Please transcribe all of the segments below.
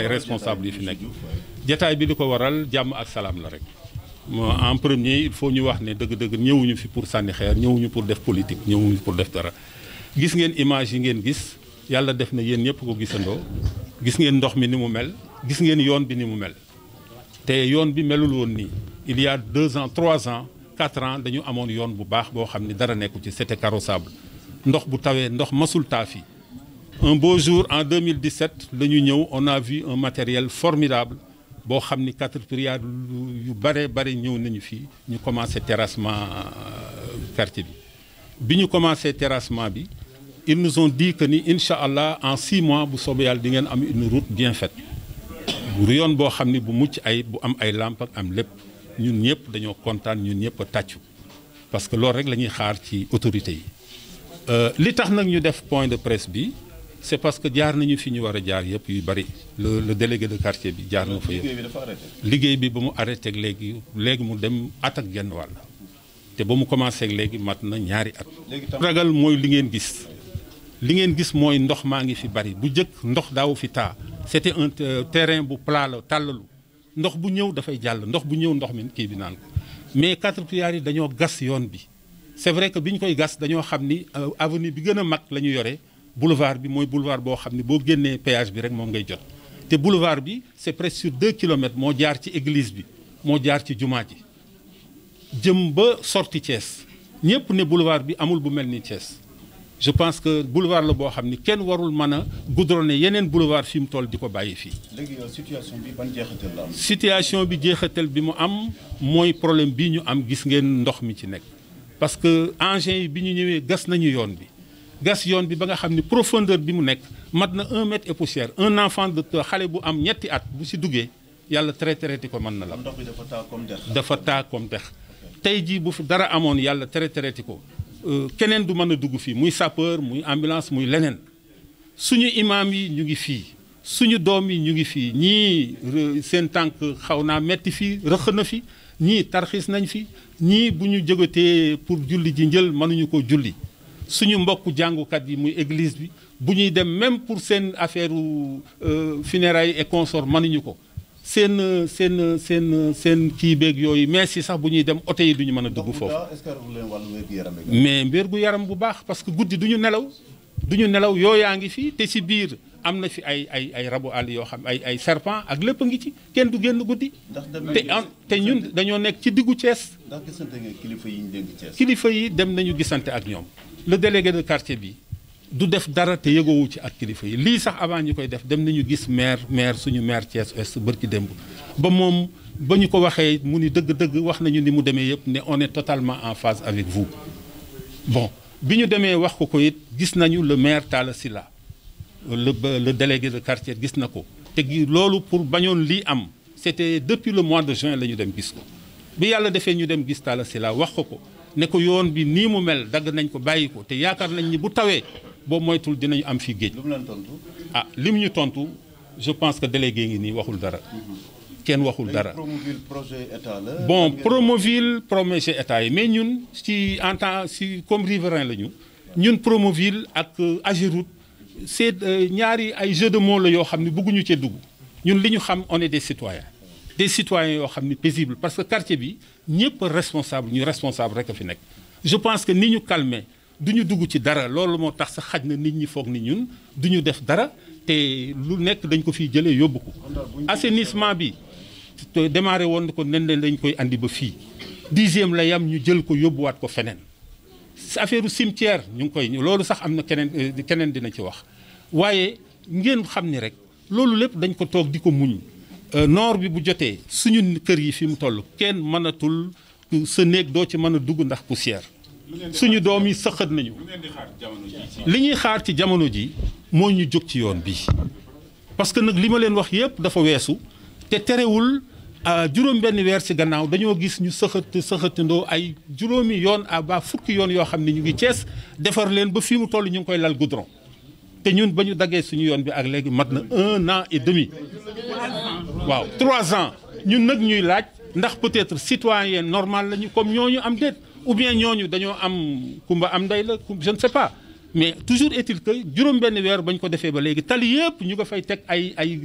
responsables yi fi nekk jataay bi li ko waral jàmm ak salaam la rek en premier il faut ñu wax ne dëgg-dëgg ñëwuñu fi pour sànni xeer ñëwuñu pour def politique ñëwuñu pour def dara gis ngeen image yi ngeen gis yàlla def na yéen ñëpp ko gisandoo gis ngeen ndox mi ni mu mel gis ngeen yoon bi ni mu mel te yoon bi melul woon nii il y a 2 ans 3 ans 4 ans dañu amoon yoon bu baax boo xam ni dara nekku ci c'était carrossable ndox bu tawee ndox masul taa fi un beau jour en 2017 la ñu ñëw on a vu un matériel formidable boo xam ni Caterpillar yu bare ñëw nañu fii ñu commencé terrassement quartier bi ñu commencé terrassement bi ils nous ont dit que ni incha allah en 6 mois bu soobee yàlla di ngeen am une route bien faite bu yoon boo xam ni bu mucc ay bu am ay lamp ak am lépp ñun ñëpp dañoo kontaan ñun ñëpp a tàccu parce que loolu rek la ñuy xaar ci autorités yi li tax nag ñu def point de presse bi c'est parce que jaar nañu fi ñu war a jaar yëpp yu bari le délégué de quartier bi jaar na fa yëpp liggéey bi ba mu arrêté léegi mu dem at ak genn wàll te ba mu commencé léegi mat na ñaari at ragal mooy li ngeen gis mooy ndox maa ngi fi bari bu jëkk ndox daaw fi taa c'était un terrain bu plat la tàllalu ndox bu ñëw dafay jàll ndox bu ñëw ndox mi kii bi naan ko mais Caterpillar yi dañoo gas yoon bi c'est vrai que bi ñu koy gas dañoo xam ni avenue bi gën a mag la ñu yore boulevard bi mooy boulevard boo xam ni boo génnee péage bi rek moom ngay jot te boulevard bi c'est presque sur 2 kilomètres moo jaar ci église bi moo jaar ci jumaa ji jëm ba sorti Thiès ñëpp ne boulevard bi amul bu mel ni Thiès je pense que boulevard la boo xam ni kenn warul mën a goudronner yeneen boulevard fi mu toll di ko bàyyi fii. léegi situation bi ban jeexital la am. situation bi jeexital bi mu am mooy problème bii ñu am gis ngeen ndox mi ci nekk parce que engins yi bi ñu ñëwee gas nañu yoon bi. gas yoon bi ba nga xam ni profondeur bi mu nekk mat na 1 mètre et poussière un enfant de xale bu am ñetti at bu si duggee yàlla traité ko mën na la. ndox bi dafa taa comme dex. dafa taa comme dex tey jii bu fi dara amoon yàlla traité ko keneen du mën a dugg fii muy sapeur muy ambulance muy leneen suñu imaam yi ñu ngi fii suñu doom yi ñu ngi fii ñii seen tànk xaw naa metti fii rëq na fi ñii tarxiis nañ fi ñii bu ñu jógatee pour julli ji njël mënuñu ko julli. suñu mbokk jàngukat yi muy église bi bu ñuy dem même pour seen affaire funérailles et consorts mënuñu ko seen kii beeg yooyu mais si sax bu ñuy dem oto yi duñu mën a dugg foofu mais mbir gu yaram bu baax parce que guddi duñu nelaw yooyaa ngi fi te si biir am na fi ay rabu àll yoo xam ay serpent ak lépp a ngi ci kenn du génn guddi te ñun dañoo nekk ci diggu Thiès ndax gisante nga kilifa yi ñu dégg Thiès kilifa yi dem nañu gisante ak ñoom le délégué de quartier bi du def dara te yëgoowu ci ak kilifa yi lii sax avant ñu koy def dem nañu gis maire suñu maire Thiès Ouest bërki démb ba moom ba ñu ko waxee mu ni dëgg-dëgg wax nañu ni mu demee yëpp ne on est totalement en phase avec vous bon bi ñu demee wax ko it gis nañu le maire Talla Sylla le délégué de quartier gis na ko te loolu pour bañoon lii am c'était depuis le mois de juin la ñu dem gis ko bi yàlla defee ñu dem gis Talla Sylla wax ko ne ko yoon bi nii mu mel dagg nañ ko bàyyi ko te yaakaar nañ ni bu tawee boobu moytul dinañu am fii géej. lu mu leen tontu. ah li mu ñu tontu je pense que délégué ngi nii waxul dara. kenn waxul dara. Promoville projet état la. bon Promoville projet état yi mais ñun ci en tant si comme riverain la ñu ñun Promoville ak Ageroute c'est ñaari ay jeu de mots la yoo xam ne bëgguñu cee dugg ñun li ñu xam on est des citoyens yoo xam ne paisible parce que quartier bi ñëpp responsable ñu responsable rek a fi nekk. je pense que ni ñu calmer du ñu dugg ci dara loolu moo tax sa xaj na nit ñi foog ni ñun du ñu def dara te lu nekk dañ ko fiy jëlee yóbbu ko. assainissement bi démarré woon ko nen dañ koy andi ba fii 10e la yam ñu jël ko yóbbuwaat ko feneen. affaire cimetière ñu ngi koy loolu sax am na keneen dina ci wax waaye ngeen xam ni rek loolu lépp dañ ko toog di ko muñ noor bi bu jotee suñu kër yi fi mu toll kenn mënatul sa néeg doo ci mën a dugg ndax poussière suñu doom yi sëqat nañu li ñuy xaar ci jamono ji moo ñu jóg ci yoon bi parce que nag li ma leen wax yépp dafa weesu te terewul juróom benn weer ci gannaaw dañoo gis ñu sëxatandoo ay juróomi yoon ba fukki yoon yoo xam ne ñu ngi Cees defar leen ba fii mu toll ñu ngi koy lal goudron te ñun ba ñu daggee suñu yoon bi ak léegi mat na 1 an et demi waaw 3 ans ñun nag ñuy laaj ndax peut-être citoyen normal lañu comme ñooñu am déet ou bien ñooñu dañoo am kumba am ndey la je ne sais pas mais toujours est-il que juróom-benn weer bañ ko defee ba léegi tali yëpp ñu nga fay teg ay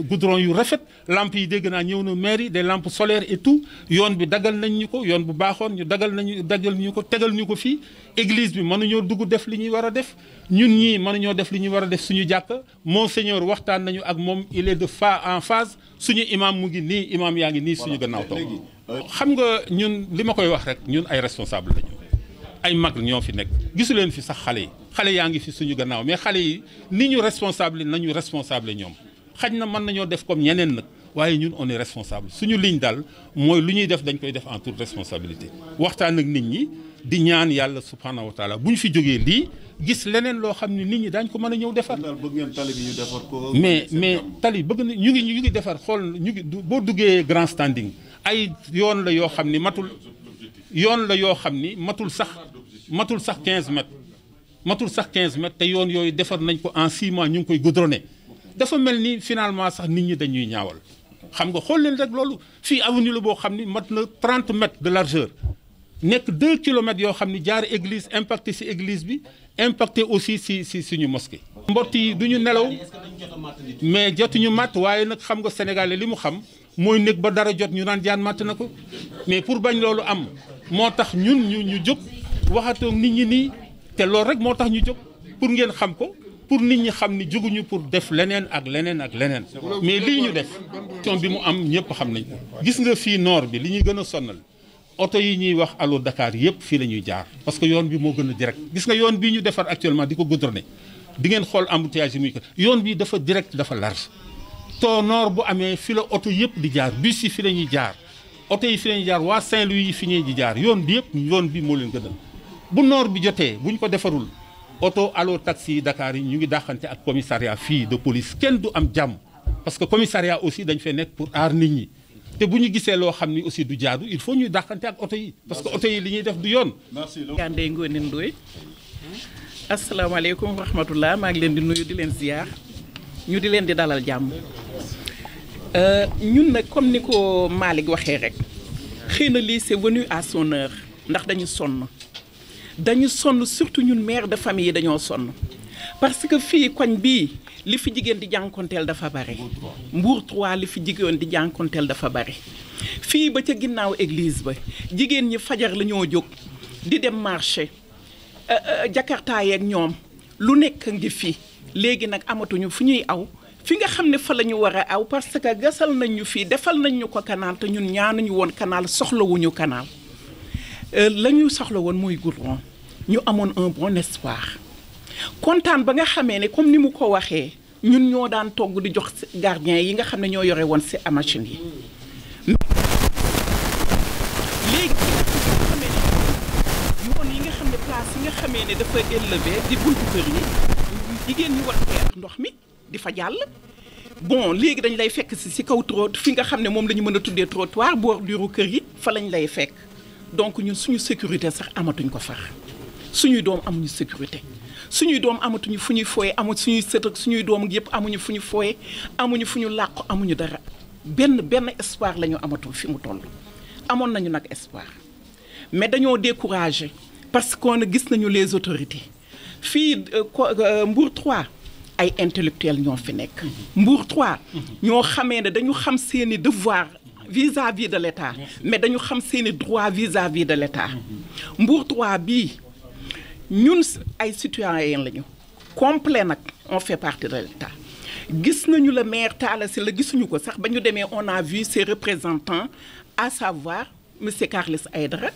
goudron yu rafet lampes yi dégg naa ñëw na mairie des lampes solaires et tout yoon bi dagal nañ ñu ko yoon bu baaxoon ñu dagal ñu ko tegal ñu ko fii église bi mënuñoo dugg def li ñuy war a def ñun ñii mënuñoo def li ñuy war a def suñu jàkk monseigneur waxtaan nañu ak moom il est en phase suñu imam mu ngi nii imam yaa ngi nii suñu gannaaw toog xam nga ñun li ma koy wax rek ñun ay responsable lañu ay mag ñoo fi nekk gisu leen fi sax xale yaa ngi fi suñu gannaaw mais xale yi ni ñu responsable nañu responsable ñoom xaj na mën nañoo def comme ñeneen nag waaye ñun on est responsable suñu ligne daal mooy lu ñuy def dañ koy def en toute responsabilité waxtaan ak nit ñi di ñaan yàlla subhanahu wa taala bu ñu fi jógee lii gis leneen loo xam ne nit ñi daañ ko mën a ñëw defar. bëgg ngeen tali bi ñu defar ko. mais tali bëgg na ñu ngi defar xool ñu ngi boo duggee grand standing ay yoon la yoo xam ni matul sax 15 mètres te yoon yooyu defar nañ ko en 6 mois ñu ngi koy goudronné dafa mel ni finalement sax nit ñi dañuy ñaawal xam nga xool leen rek loolu fii avenue la boo xam ni mat na 30 mètres de largeur nekk 2 kilomètres yoo xam ni jaar église impacté ci église bi impacté aussi ci suñu mosquée. mbott yi du ñu nelaw mais jotuñu matt waaye nag xam nga sénégalais li mu xam mooy nekk ba dara jot ñu naan jaan matt na ko mais pour bañ loolu am moo tax ñun ñu jóg waxatoo nit ñi nii te loolu rek moo tax ñu jóg pour ngeen xam ko pour nit ñi xam ni jóguñu pour def leneen ak leneen mais lii ñu def ton bi mu am ñëpp xam nañ ko gis nga fii nord bi li ñuy gën a sonnal oto yi ñuy wax allo Dakar yëpp fii la ñuy jaar parce que yoon bi moo gën a direct gis nga yoon bii ñu defar actuellement di ko goudronné di ngeen xool embouteillage yi muy ko yoon bi dafa direct dafa large to nord bu amee fi la oto yëpp di jaar bus yi fi la ñuy jaar oto yi fi la ñuy jaar waa Saint-Louis yi fi ñuy di jaar yoon bi yëpp yoon bi moo leen gënal bu nord bi jotee buñ ko defarul oto allo taxi Dakar yi ñu ngi dàqante ak commissariat fii de police kenn du am jàmm parce que commissariat aussi dañ fay nekk pour aar nit ñi te bu ñu gisee loo xam ni aussi du jaadu il faut ñuy dàqante ak oto yi parce que oto yi li ñuy def du yoon. merci Ndeye Ngone Ndoye asalaamaaleykum wa rahmatullah maa ngi leen di nuyu di leen ziar ñu di leen di dalal jàmm ñun nag comme ni ko Malick waxee rek xëy na lii c'est venu à son heure ndax dañu sonn surtout ñun mère de famille yi dañoo sonn parce que fii koñ bii li fi jigéen di jànkonteel dafa bari Mbour 3 li fi jigéen di jànkonteel dafa bari fii ba ca ginnaaw église ba jigéen ñi fajar la ñoo jóg di dem marché jakarta yeeg ñoom lu nekk ngi fi léegi nag amatuñu fu ñuy aw fi nga xam ne fa la ñu war a aw parce que gasal nañ ñu fii defal nañ ñu ko canal te ñun ñaanuñu woon canal soxlawuñu canal la ñu soxla woon mooy goudron ñu amoon un bon espoir kontaan ba nga xamee ne comme ni mu ko waxee ñun ñoo daan togg di jox gardien yi nga xam ne ñoo yore woon ci machine yi léegi yoon yi nga xam ne place yi nga xamee ne dafa élevé di buntu kër yi jigéen ñi war fee ak ndox mi di fa jàll bon léegi dañ lay fekk ci kaw trottoir fi nga xam ne moom la ñu mën a tuddee trottoir bordure kër yi fa lañ lay fekk donc ñun suñu sécurité sax amatuñ ko far suñuy doom amuñu sécurité suñuy doom amatuñu fu ñuy fooye amu suñuy sët ak suñuy doom yëpp amuñu fu ñu fooye amuñu fu ñu làqu amuñu dara benn espoir la ñu amatul fi mu toll amoon nañu nag espoir mais dañoo découragé parce qu'on gis nañu les autorités fii Mbour 3 ay intellectuels ñoo fi nekk Mbour 3 ñoo xamee ne dañu xam seeni devoir vis-à-vis de l'État mais dañu xam seeni droit vis-à-vis de l'État Mbour 3 bii ñun ay citoyens lañu complet nag on fait partie de l'État gis nañu le maire Talla Sylla la gisuñu ko sax ba ñu demee on a vu ses représentants à savoir monsieur Carles Aïdara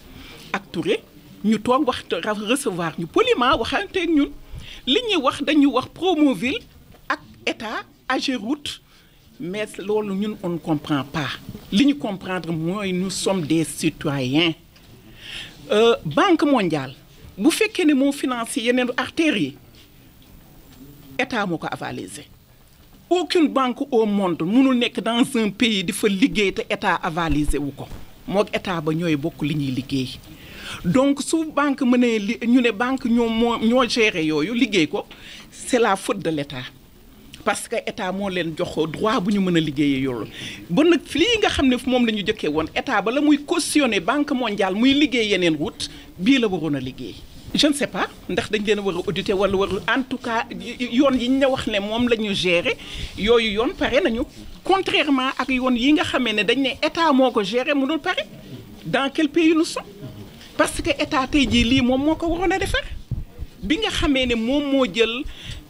ak Touré ñu toog wax recevoir ñu poliment waxanteeg ñun li ñuy wax dañuy wax Promoville ak État AGEROUTE mais loolu ñun on ne comprend pas li ñu comprendre mooy nous sommes des citoyens Banque mondiale bu fekkee ne moo financé yeneen artères yi État moo ko avalisé aucune banque au monde mënul nekk dans un pays di fa liggéey te État avalisé wu ko mook État ba ñooy bokk li ñuy liggéey donc su banque mënee ñu ne banque ñoo géré yooyu liggéey ko c'est la faute de l'État parce que État moo leen jox droit bu ñu mën a liggéeyee yoolu ba nag lii nga xam ne moom la ñu jëkkee woon État ba la muy cautionné banque mondiale muy liggéey yeneen route bii la waroon a liggéey je ne sais pas ndax dañ leen a war a auditer wala war en tout cas yoon yi ñu wax ne moom la ñu gérer yooyu yoon pare nañu contrairement ak yoon yi nga xamee ne dañ ne état moo ko gérer mënul pare dans quel pays nous sommes parce que état tey jii lii moom moo ko waroon a defar bi nga xamee ne moom moo jël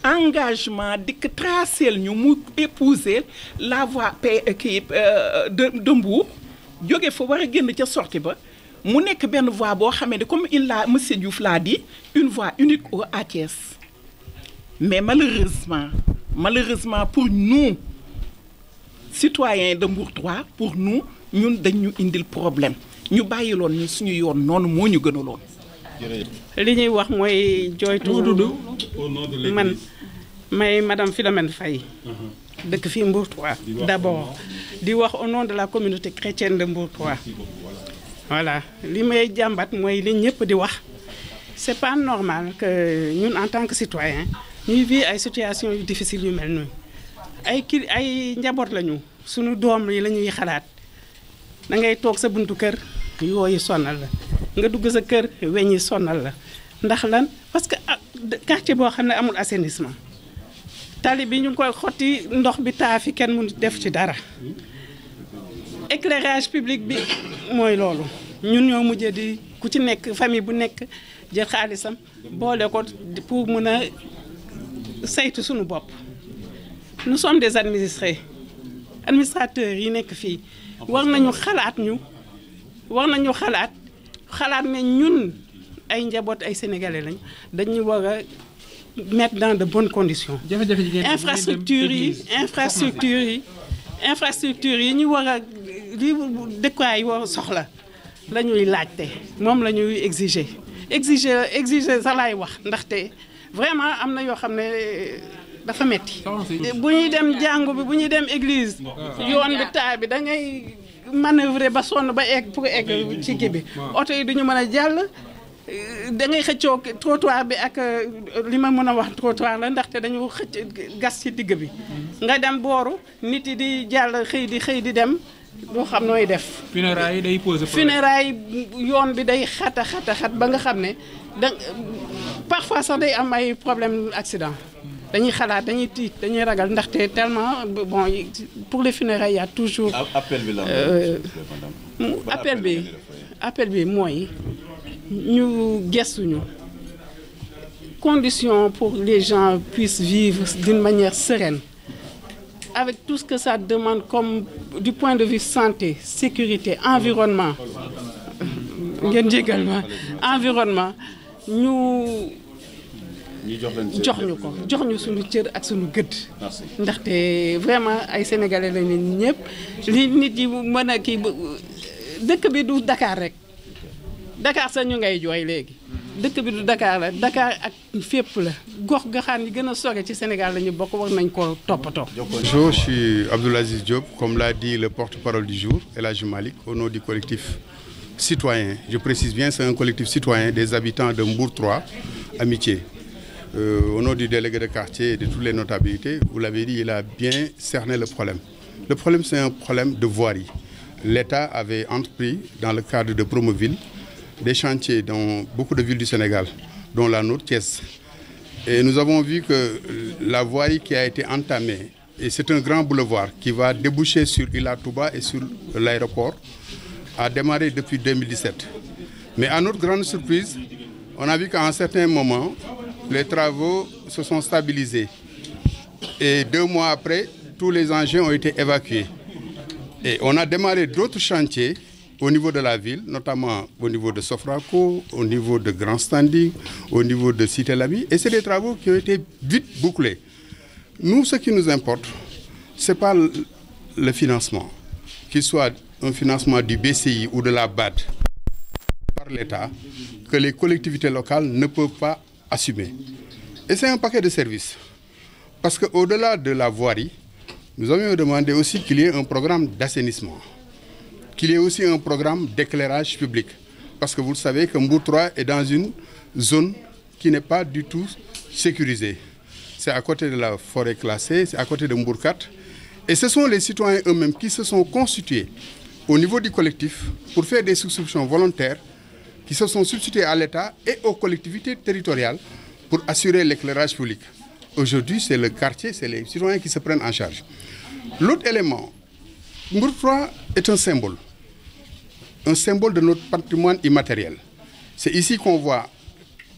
engagement dikk tracel ñu mu épouser la voie de Mbour jóge fa war a génn ca sortie ba mu nekk benn voie boo xamee ne comme monsieur Diouf l'a dit une voie unique à Thiès mais malheureusement pour nous citoyens de Mbour 3 pour nous ñun dañu indil problème ñu bàyyiloon ñu suñu yoon noonu moo ñu gënaloon. li ñuy wax mooy jooytu man may madame Philomène Faye dëkk fii Mbour 3 d'abord di wax au nom de la communauté chrétienne de Mbour 3 voilà li may jàmbat mooy li ñëpp di wax c'est pas normal que ñun en tant que citoyen ñuy vivre ay situations yu difficiles yu mel noonu ay njaboot lañu suñu doom yi la ñuy xalaat da ngay toog sa buntu kër yooyu sonal la nga dugg sa kër weñ yi sonal la ndax lan parce que quartier boo xam ne amul assainissement tali bi ñu ngi koy xotti ndox bi taa fi kenn mënu def ci dara éclairage public bi mooy loolu ñun ñoo mujjee di ku ci nekk famille bu nekk jël xaalisam boole ko pour mën a saytu suñu bopp nous sommes des administrateurs yi nekk fii war nañu xalaat ne ñun ay njaboot ay sénégalais lañ dañu war a mettre dans de bonnes conditions. infrastructure yi ñu war a li dëkkuwaay war a soxla la ñuy laajte moom la ñuy exiger sax laay wax ndaxte vraiment am na yoo xam ne dafa metti bu ñuy dem jàngu bi bu ñuy dem église yoon bi taa bi da ngay manœuvrer ba sonn ba egg pour egg ci kii bi oto yi duñu mën a jàll da ngay xëccoo trottoir bi ak li ma mën a wax trottoir la ndaxte dañu xëcc gas ci digg bi nga dem booru nit yi di jàll xëy di dem doo xam nooy def. funérailles yi day poser problème. funérailles yoon bi day xat ba nga xam ne parfois sax day am ay problème accident dañuy xalaat dañuy tiit dañuy ragal ndaxte tellement bon pour les funérailles y a toujours. appel bi mooy ñu gestuñu conditions pour les gens puissent vivre d'une manière sereine avec tout ce que ça demande comme du point de vue santé sécurité environnement ngeen jégal ma environnement ñu jox ñu suñu cër ak suñu gëdd ndaxte vraiment ay sénégalais lañu ñëpp li nit yi mën a kii dëkk bi du Dakar rek Dakar sax ñu ngay jooy léegi dëkk bi du Dakar la Dakar ak fépp la gox gaxaan yi gën a sore ci Sénégal la ñu bokk war nañ ko toppatoo. Bonjour, je suis Abdoul Aziz Diop, comme l'a dit le porte-parole du jour, El Hadji Malick, au nom du collectif citoyen. Je précise bien, c'est un collectif citoyen des habitants de Mbour 3, Amitié. Au nom du délégué de quartier et de toutes les notabilités, vous l'avez dit, il a bien cerné le problème. Le problème, c'est un problème de voirie. L'État avait entrepris, dans le cadre de Promoville, des chantiers dans beaucoup de villes du Sénégal, dont la nôtre, Thiès. Et nous avons vu que la voirie qui a été entamée, et c'est un grand boulevard qui va déboucher sur Ila Touba et sur l'aéroport, a démarré depuis 2017. Mais à notre grande surprise, on a vu qu'à un certain moment, les travaux se sont stabilisés. Et 2 mois après, tous les engins ont été évacués. Et on a démarré d'autres chantiers au niveau de la ville, notamment au niveau de Sofraco, au niveau de Grand Standing, au niveau de Cité Lamy. Et c'est des travaux qui ont été vite bouclés. Nous, ce qui nous importe, ce n'est pas le financement, qu'il soit un financement du BCI ou de la BAD par l'État, que les collectivités locales ne peuvent pas assumer. Et c'est un paquet de services. Parce qu'au-delà de la voirie, nous avions demandé aussi qu'il y ait un programme d'assainissement, qu'il y ait aussi un programme d'éclairage public. Parce que vous le savez que Mbour 3 est dans une zone qui n'est pas du tout sécurisée. C'est à côté de la forêt classée, c'est à côté de Mbour 4. Et ce sont les citoyens eux-mêmes qui se sont constitués au niveau du collectif pour faire des souscriptions volontaires qui se sont substitués à l'État et aux collectivités territoriales pour assurer l'éclairage public. Aujourd'hui, c'est le quartier, c'est les citoyens qui se prennent en charge. L'autre élément, Mbour 3 est un symbole de notre patrimoine immatériel. C'est ici qu'on voit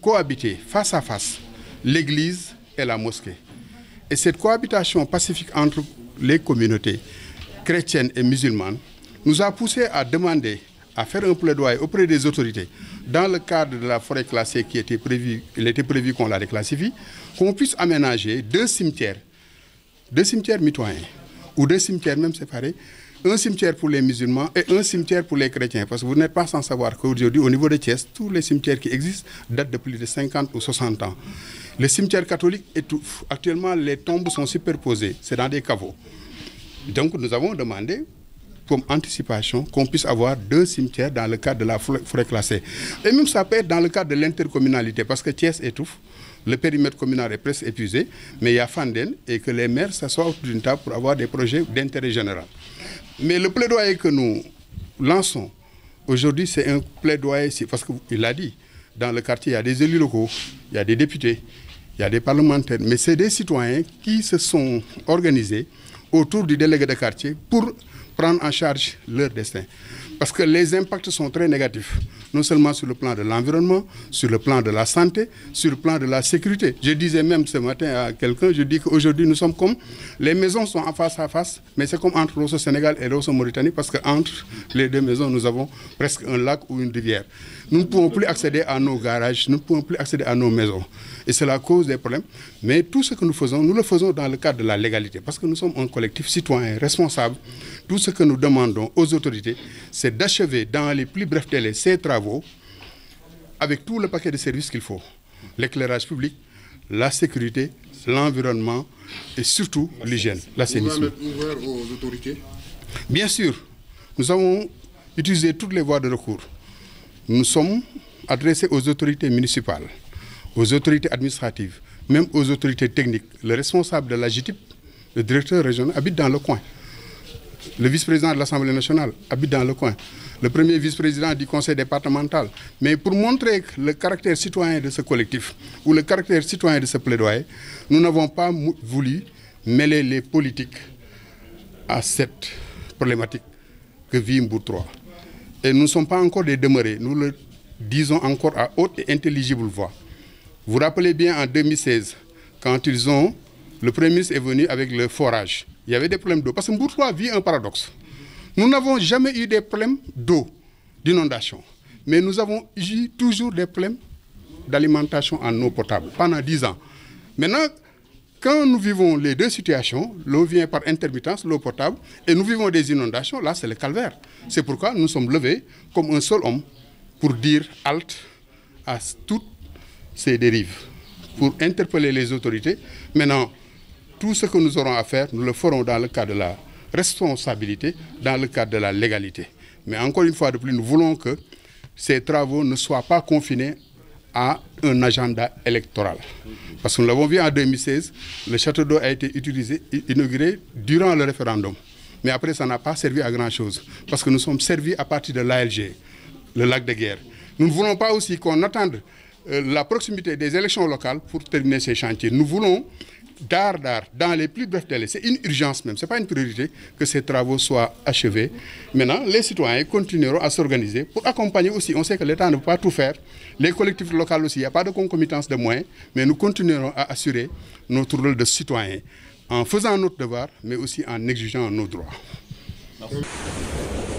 cohabiter face à face l'église et la mosquée. Et cette cohabitation pacifique entre les communautés chrétiennes et musulmanes nous a poussé à demander, à faire un plaidoyer auprès des autorités dans le cadre de la forêt classée qui était prévu, il était prévu qu'on la déclassifie, qu'on puisse aménager deux cimetières mitoyens ou deux cimetières même séparés, un cimetière pour les musulmans et un cimetière pour les chrétiens. Parce que vous n'êtes pas sans savoir qu'aujourd'hui, au niveau de Thiès, tous les cimetières qui existent datent de plus de 50 ou 60 ans. Les cimetières catholiques étouffent. Actuellement, les tombes sont superposées. C'est dans des caveaux. Donc, nous avons demandé, comme anticipation, qu'on puisse avoir deux cimetières dans le cadre de la forêt classée. Et même ça peut être dans le cadre de l'intercommunalité, parce que Thiès étouffe. Le périmètre communal est presque épuisé, mais il y a Fanden et que les maires s'assoient autour d'une table pour avoir des projets d'intérêt général. Mais le plaidoyer que nous lançons aujourd'hui, c'est un plaidoyer, parce qu'il l'a dit, dans le quartier, il y a des élus locaux, il y a des députés, il y a des parlementaires, mais c'est des citoyens qui se sont organisés autour du délégué de quartier pour prendre en charge leur destin. Parce que les impacts sont très négatifs, non seulement sur le plan de l'environnement, sur le plan de la santé, sur le plan de la sécurité. Je disais même ce matin à quelqu'un, je dis qu'aujourd'hui nous sommes comme, les maisons sont en face à face, mais c'est comme entre Rosso Sénégal et Rosso Mauritanie, parce qu'entre les deux maisons, nous avons presque un lac ou une rivière. Nous ne pouvons plus accéder à nos garages, nous ne pouvons plus accéder à nos maisons. Et c'est la cause des problèmes. Mais tout ce que nous faisons, nous le faisons dans le cadre de la légalité, parce que nous sommes un collectif citoyen responsable. Tout ce que nous demandons aux autorités, c'est d'achever dans les plus brefs délais ces travaux avec tout le paquet de services qu'il faut. L'éclairage public, la sécurité, l'environnement et surtout l'hygiène, l'assainissement. Vous allez ouvert aux autorités? Bien sûr, nous avons utilisé toutes les voies de recours. Nous sommes adressés aux autorités municipales, aux autorités administratives, même aux autorités techniques. Le responsable de la GITIP, le directeur régional, habite dans le coin. Le vice-président de l'Assemblée nationale habite dans le coin. Le premier vice-président du conseil départemental. Mais pour montrer le caractère citoyen de ce collectif ou le caractère citoyen de ce plaidoyer, nous n'avons pas voulu mêler les politiques à cette problématique que vit Mbour 3. Et nous ne sommes pas encore des demeurés. Nous le disons encore à haute et intelligible voix. Vous vous rappelez bien en 2016, quand le Premier ministre est venu avec le forage. Il y avait des problèmes d'eau. Parce que Mbour 3 vit un paradoxe. Nous n'avons jamais eu des problèmes d'eau, d'inondation. Mais nous avons eu toujours des problèmes d'alimentation en eau potable pendant 10 ans. Maintenant, quand nous vivons les deux situations, l'eau vient par intermittence, l'eau potable, et nous vivons des inondations, là c'est le calvaire. C'est pourquoi nous sommes levés comme un seul homme pour dire halte à toutes ces dérives, pour interpeller les autorités. Maintenant, tout ce que nous aurons à faire, nous le ferons dans le cadre de la responsabilité, dans le cadre de la légalité. Mais encore une fois de plus, nous voulons que ces travaux ne soient pas confinés à un agenda électoral. Parce que nous l'avons vu en 2016, le château d'eau a été inauguré durant le référendum. Mais après, ça n'a pas servi à grand-chose. Parce que nous sommes servis à partir de l'ALG, le lac de guerre. Nous ne voulons pas aussi qu'on attende la proximité des élections locales pour terminer ces chantiers. Nous voulons, dans les plus brefs délais, c'est une urgence même, ce n'est pas une priorité, que ces travaux soient achevés. Maintenant, les citoyens continueront à s'organiser pour accompagner aussi. On sait que l'État ne peut pas tout faire. Les collectivités locales aussi, il n'y a pas de concomitance de moyens, mais nous continuerons à assurer notre rôle de citoyen en faisant notre devoir, mais aussi en exigeant nos droits. Merci.